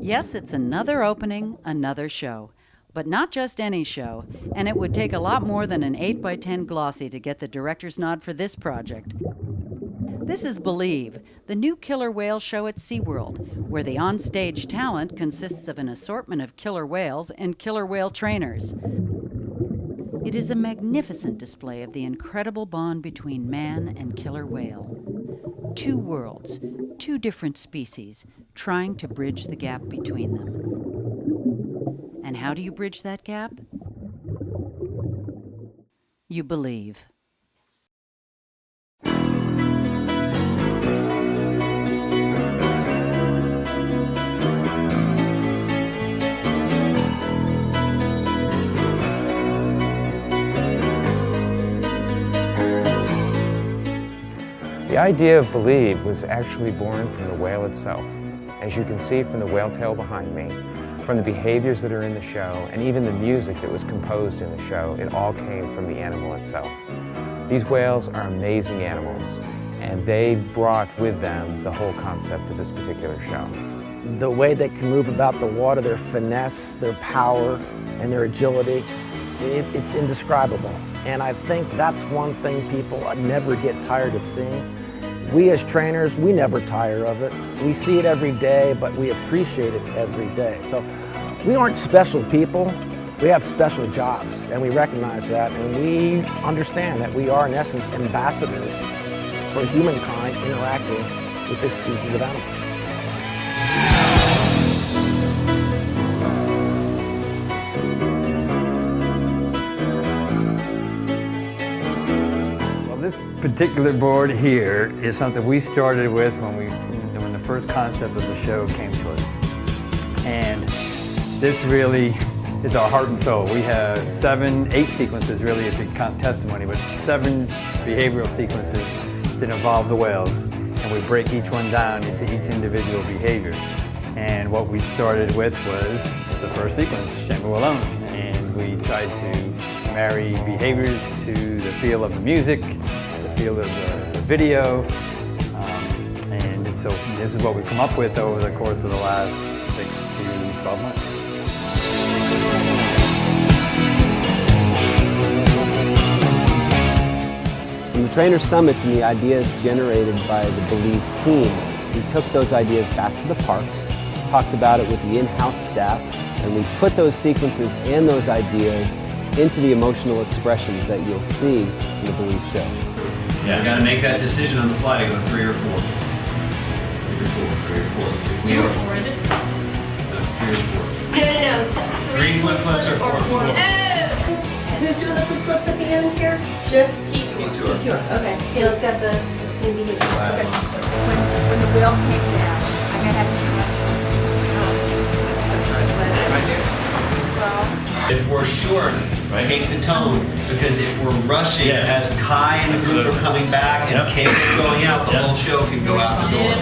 Yes, it's another opening, another show. But not just any show, and it would take a lot more than an 8x10 glossy to get the director's nod for this project. This is Believe, the new killer whale show at SeaWorld, where the onstage talent consists of an assortment of killer whales and killer whale trainers. It is a magnificent display of the incredible bond between man and killer whale. Two worlds, two different species, trying to bridge the gap between them. And how do you bridge that gap? You believe. The idea of Believe was actually born from the whale itself. As you can see from the whale tail behind me, from the behaviors that are in the show, and even the music that was composed in the show, it all came from the animal itself. These whales are amazing animals, and they brought with them the whale concept of this particular show. The way they can move about the water, their finesse, their power, and their agility, it's indescribable. And I think that's one thing people never get tired of seeing. We as trainers, we never tire of it. We see it every day, but we appreciate it every day. So we aren't special people, we have special jobs, and we recognize that, and we understand that we are, in essence, ambassadors for humankind interacting with this species of animal. This particular board here is something we started with when the first concept of the show came to us. And this really is our heart and soul. We have 8 sequences really if you count testimony, but 7 behavioral sequences that involve the whales. And we break each one down into each individual behavior. And what we started with was the first sequence, Chamber Alone. And we tried to marry behaviors to the feel of the music, the feel of the video, and so this is what we've come up with over the course of the last 6 to 12 months. From the trainer summits and the ideas generated by the Believe team, we took those ideas back to the parks, talked about it with the in-house staff, and we put those sequences and those ideas into the emotional expressions that you'll see in the Believe show. Yeah, you got to make that decision on the fly to go 3 or 4. 3 or 4, 3 or 4. If we are 4, is it? That's 3 or 4. No. 3 flip-flops or 4? Oh! Who's doing the flip-flops at the end here? Just Detour. Okay. Okay, let's get the behavior. Okay. When the wheel came down, I'm gonna have If we're short, take the tone, because if we're rushing, as Kai and the group are coming back and Kate is going out, the whole show can go out the door.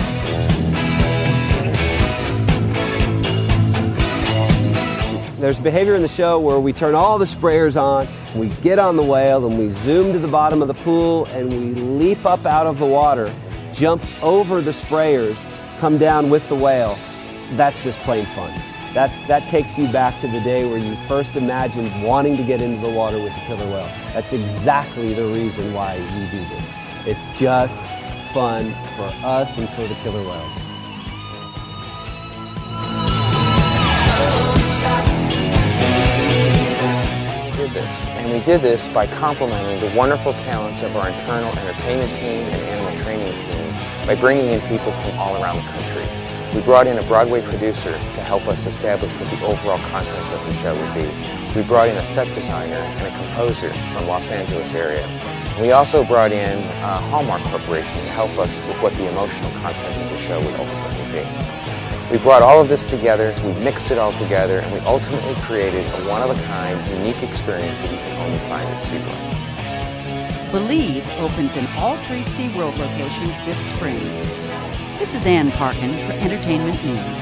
There's behavior in the show where we turn all the sprayers on, we get on the whale, and we zoom to the bottom of the pool, and we leap up out of the water, jump over the sprayers, come down with the whale. That's just plain fun. That takes you back to the day where you first imagined wanting to get into the water with the killer whale. That's exactly the reason why we do this. It's just fun for us and for the killer whales. We did this by complementing the wonderful talents of our internal entertainment team and animal training team by bringing in people from all around the country. We brought in a Broadway producer to help us establish what the overall content of the show would be. We brought in a set designer and a composer from Los Angeles area. We also brought in Hallmark Corporation to help us with what the emotional content of the show would ultimately be. We brought all of this together, we mixed it all together, and we ultimately created a one-of-a-kind, unique experience that you can only find at SeaWorld. Believe opens in all 3 SeaWorld locations this spring. This is Ann Parkin for Entertainment News.